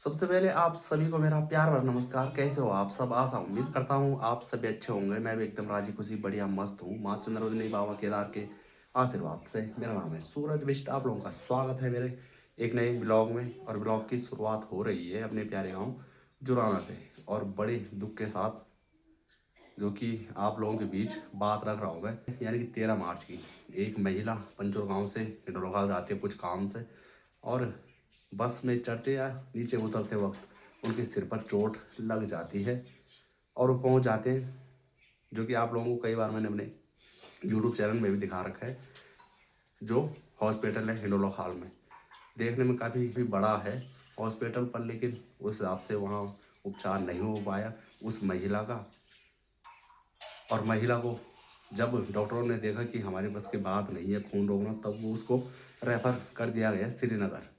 सबसे पहले आप सभी को मेरा प्यार भरा नमस्कार। कैसे हो आप सब? आशा उम्मीद करता हूँ आप सभी अच्छे होंगे। मैं भी एकदम राजी खुशी बढ़िया मस्त हूँ। माँ चंद्रवदनी बाबा केदार के आशीर्वाद से। मेरा नाम है सूरज बिष्ट। आप लोगों का स्वागत है मेरे एक नए ब्लॉग में। और ब्लॉग की शुरुआत हो रही है अपने प्यारे गाँव जुराना से। और बड़े दुख के साथ जो कि आप लोगों के बीच बात रख रहा हूँ मैं, यानी कि 13 मार्च की एक महिला पंचोर गांव से हिंडोला जाती है कुछ काम से। और बस में चढ़ते या नीचे उतरते वक्त उनके सिर पर चोट लग जाती है और वो पहुंच जाते हैं, जो कि आप लोगों को कई बार मैंने अपने यूट्यूब चैनल में भी दिखा रखा है। जो हॉस्पिटल है हिंडोला खाल में, देखने में काफ़ी भी बड़ा है हॉस्पिटल, पर लेकिन उस हिसाब से वहाँ उपचार नहीं हो पाया उस महिला का। और महिला को जब डॉक्टरों ने देखा कि हमारे बस की बात नहीं है खून रोकना, तब वो उसको रेफ़र कर दिया गया श्रीनगर।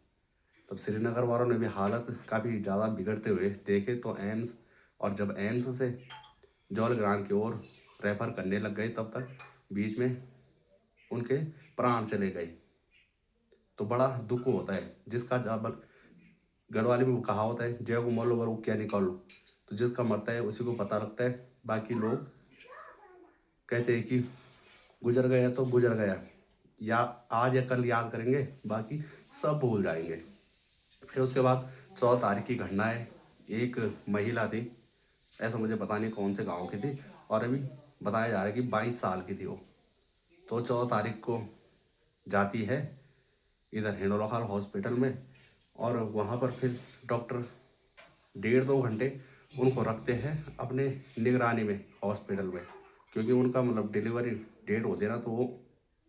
तब श्रीनगर वालों ने भी हालत काफ़ी ज़्यादा बिगड़ते हुए देखे तो एम्स, और जब एम्स से जौलग्रांट की ओर रेफ़र करने लग गए तब तक बीच में उनके प्राण चले गए। तो बड़ा दुख होता है जिसका जब गढ़वाली में वो कहावत है, जय को मोलो बर वो क्या निकालो। तो जिसका मरता है उसी को पता लगता है। बाकी लोग कहते हैं कि गुजर गया तो गुजर गया, या आज या कल याद करेंगे, बाकी सब भूल जाएंगे। फिर उसके बाद 14 तारीख की घटना है। एक महिला थी, ऐसा मुझे पता नहीं कौन से गांव की थी, और अभी बताया जा रहा है कि 22 साल की थी वो। तो 14 तारीख को जाती है इधर हिंडोला खाल हॉस्पिटल में। और वहाँ पर फिर डॉक्टर 1.5-2 घंटे उनको रखते हैं अपने निगरानी में हॉस्पिटल में, क्योंकि उनका मतलब डिलीवरी डेट होती है ना, तो वो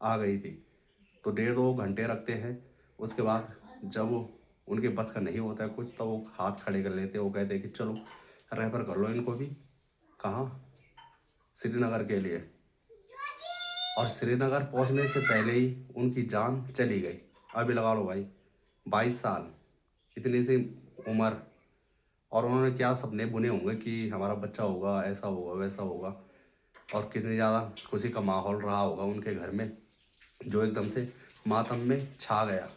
आ गई थी। तो 1.5-2 घंटे रखते हैं। उसके बाद जब वो उनके बस का नहीं होता है कुछ, तो वो हाथ खड़े कर लेते हैं। वो कहते हैं कि चलो रेफर कर लो इनको भी। कहाँ? श्रीनगर के लिए। और श्रीनगर पहुंचने से पहले ही उनकी जान चली गई। अभी लगा लो भाई, 22 साल, इतनी सी उम्र। और उन्होंने क्या सपने बुने होंगे कि हमारा बच्चा होगा, ऐसा होगा वैसा होगा। और कितनी ज़्यादा खुशी का माहौल रहा होगा उनके घर में, जो एकदम से मातम में छा गया।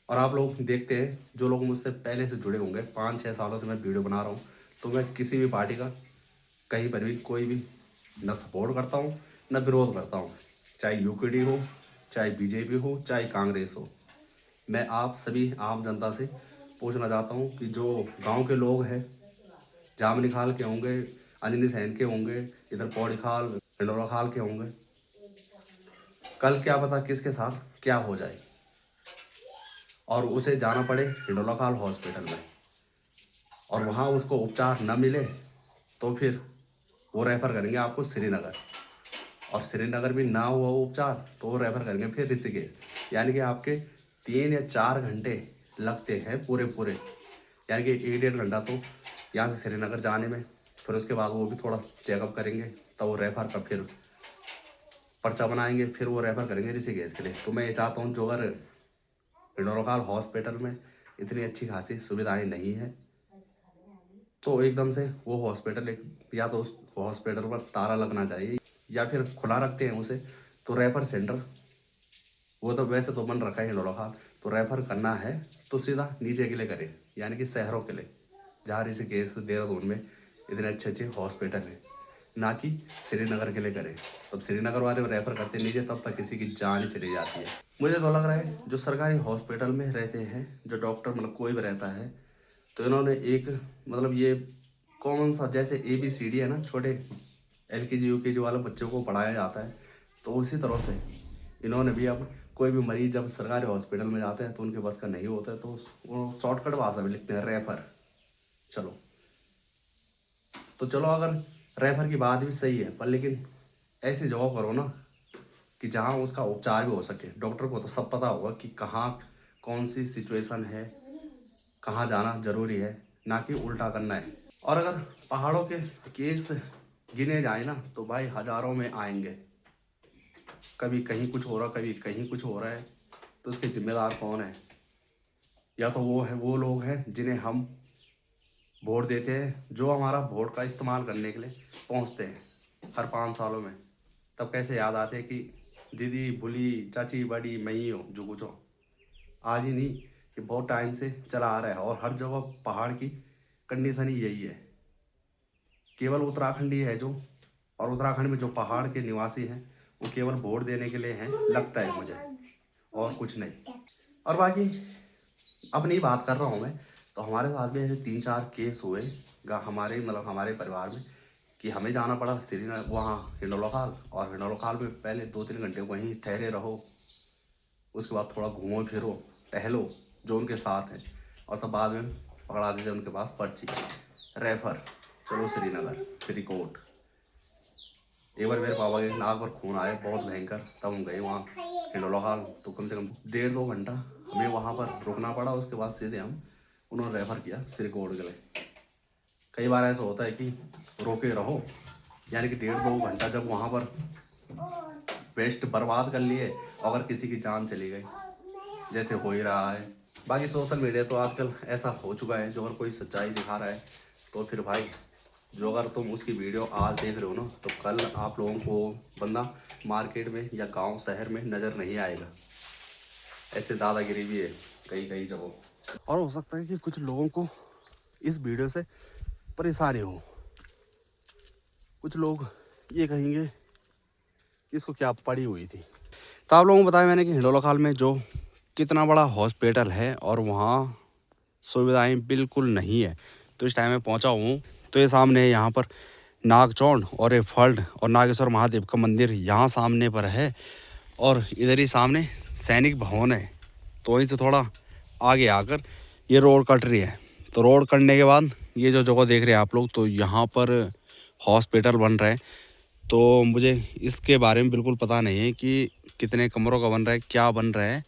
और आप लोग देखते हैं, जो लोग मुझसे पहले से जुड़े होंगे, 5-6 सालों से मैं वीडियो बना रहा हूँ, तो मैं किसी भी पार्टी का कहीं पर भी कोई भी न सपोर्ट करता हूँ न विरोध करता हूँ। चाहे यूकेडी हो, चाहे बीजेपी हो, चाहे कांग्रेस हो। मैं आप सभी आम जनता से पूछना चाहता हूँ कि जो गांव के लोग हैं, जामनी खाल के होंगे, अंजनी सैन के होंगे, इधर पौड़ी खाल हिंडोला खाल के होंगे, कल क्या पता किसके साथ क्या हो जाए और उसे जाना पड़े हिंडोला खाल हॉस्पिटल में, और वहाँ उसको उपचार न मिले, तो फिर वो रेफ़र करेंगे आपको श्रीनगर। और श्रीनगर भी ना हुआ वो उपचार तो वो रेफ़र करेंगे फिर ऋषिकेश। यानी कि आपके 3 या 4 घंटे लगते हैं पूरे पूरे। यानी कि 1-1.5 घंटा तो यहाँ से श्रीनगर जाने में। फिर उसके बाद वो भी थोड़ा चेकअप करेंगे, तब वो रेफ़र का फिर पर्चा बनाएंगे, फिर वो रेफ़र करेंगे ऋषिकेश के लिए। तो मैं ये चाहता हूँ, जो अगर हिंडोला खाल हॉस्पिटल में इतनी अच्छी खासी सुविधाएं नहीं है, तो एकदम से वो हॉस्पिटल एक, या तो उस हॉस्पिटल पर ताला लगना चाहिए, या फिर खुला रखते हैं उसे तो रेफर सेंटर, वो तो वैसे तो बन रखा है हिंडोला खाल, तो रेफर करना है तो सीधा नीचे के लिए करें, यानी कि शहरों के लिए, जहाँ ऋषिकेश देहरादून में इतने अच्छे अच्छे हॉस्पिटल हैं, ना कि श्रीनगर के लिए करें। तब श्रीनगर वाले रेफर करते नीचे, तब तक किसी की जान ही चली जाती है। मुझे तो लग रहा है जो सरकारी हॉस्पिटल में रहते हैं, जो डॉक्टर मतलब कोई भी रहता है, तो इन्होंने एक मतलब ये कॉमन सा, जैसे ABCD है ना, छोटे LKG UKG वाले बच्चों को पढ़ाया जाता है, तो उसी तरह से इन्होंने भी अब कोई भी मरीज जब सरकारी हॉस्पिटल में जाते हैं तो उनके बस का नहीं होता है, तो वो शॉर्टकट भाषा में लिखते हैं रेफर। चलो, तो चलो अगर रेफर की बात भी सही है, पर लेकिन ऐसी जगह करो ना कि जहाँ उसका उपचार भी हो सके। डॉक्टर को तो सब पता होगा कि कहाँ कौन सी सिचुएशन है, कहाँ जाना जरूरी है, ना कि उल्टा करना है। और अगर पहाड़ों के केस गिने जाए ना, तो भाई हजारों में आएंगे। कभी कहीं कुछ हो रहा, कभी कहीं कुछ हो रहा है, तो उसके जिम्मेदार कौन है? या तो वो है, वो लोग हैं जिन्हें हम वोट देते हैं, जो हमारा वोट का इस्तेमाल करने के लिए पहुंचते हैं हर 5 सालों में। तब कैसे याद आते हैं कि दीदी भूली, चाची बड़ी, मैं ही हूँ जो कुछ हो। आज ही नहीं, कि बहुत टाइम से चला आ रहा है और हर जगह पहाड़ की कंडीशन ही यही है। केवल उत्तराखंड ही है जो, और उत्तराखंड में जो पहाड़ के निवासी हैं वो केवल वोट देने के लिए हैं, लगता है मुझे, और कुछ नहीं। और बाकी अपनी बात कर रहा हूँ मैं, तो हमारे साथ भी ऐसे 3-4 केस हुए हमारे हमारे परिवार में, कि हमें जाना पड़ा श्रीनगर, वहाँ हिंडोला खाल, और हिंडोला खाल में पहले 2-3 घंटे वहीं ठहरे रहो, उसके बाद थोड़ा घूमो फिरो टहलो जो उनके साथ हैं, और तब बाद में पकड़ा दीजिए उनके पास पर्ची, रेफर, चलो श्रीनगर, श्रीकोट। एक बार मेरे पापा के नाक पर खून आया बहुत भयंकर, तब हम गए वहाँ हिंडोला खाल, तो कम से कम 1.5-2 घंटा हमें वहाँ पर रुकना पड़ा। उसके बाद सीधे हम उन्होंने रेफ़र किया श्रीकोट के लिए। कई बार ऐसा होता है कि रोके रहो, यानी कि 1.5-2 घंटा जब वहाँ पर वेस्ट बर्बाद कर लिए, अगर किसी की जान चली गई, जैसे हो ही रहा है। बाकी सोशल मीडिया तो आजकल ऐसा हो चुका है, जो अगर कोई सच्चाई दिखा रहा है तो फिर भाई, जो अगर तुम उसकी वीडियो आज देख रहे हो ना, तो कल आप लोगों को बंदा मार्केट में या गांव शहर में नज़र नहीं आएगा। ऐसे दादागिरी भी है कई जगहों। और हो सकता है कि कुछ लोगों को इस वीडियो से परेशानी हो, कुछ लोग ये कहेंगे कि इसको क्या पड़ी हुई थी। तो आप लोगों को बताया मैंने कि हिंडोला खाल में जो कितना बड़ा हॉस्पिटल है और वहाँ सुविधाएं बिल्कुल नहीं है। तो इस टाइम में पहुँचा हूँ, तो ये सामने है यहाँ पर नागचौंड और ये फल्ड और नागेश्वर महादेव का मंदिर यहाँ सामने पर है, और इधर ही सामने सैनिक भवन है। तो वहीं से थोड़ा आगे आकर ये रोड कट रही है। तो रोड कटने के बाद ये जो जगह देख रहे हैं आप लोग, तो यहाँ पर हॉस्पिटल बन रहा है। तो मुझे इसके बारे में बिल्कुल पता नहीं है कि कितने कमरों का बन रहा है, क्या बन रहा है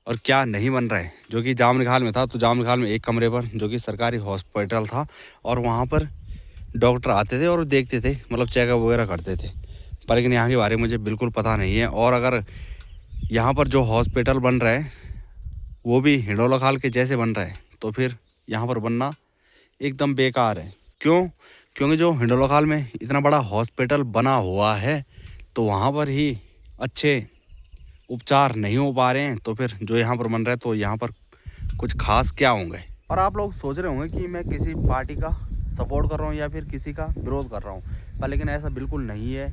और क्या नहीं बन रहा है। जो कि जामनिखाल में था, तो जामनिखाल में एक कमरे पर जो कि सरकारी हॉस्पिटल था, और वहाँ पर डॉक्टर आते थे और देखते थे, मतलब चेकअप वगैरह करते थे। पर लेकिन यहाँ के बारे में मुझे बिल्कुल पता नहीं है। और अगर यहाँ पर जो हॉस्पिटल बन रहा है वो भी हिंडोला खाल के जैसे बन रहा है, तो फिर यहाँ पर बनना एकदम बेकार है। क्यों? क्योंकि जो हिंडोला खाल में इतना बड़ा हॉस्पिटल बना हुआ है, तो वहाँ पर ही अच्छे उपचार नहीं हो पा रहे हैं, तो फिर जो यहाँ पर बन रहा है, तो यहाँ पर कुछ खास क्या होंगे। और आप लोग सोच रहे होंगे कि मैं किसी पार्टी का सपोर्ट कर रहा हूँ या फिर किसी का विरोध कर रहा हूँ, पर लेकिन ऐसा बिल्कुल नहीं है।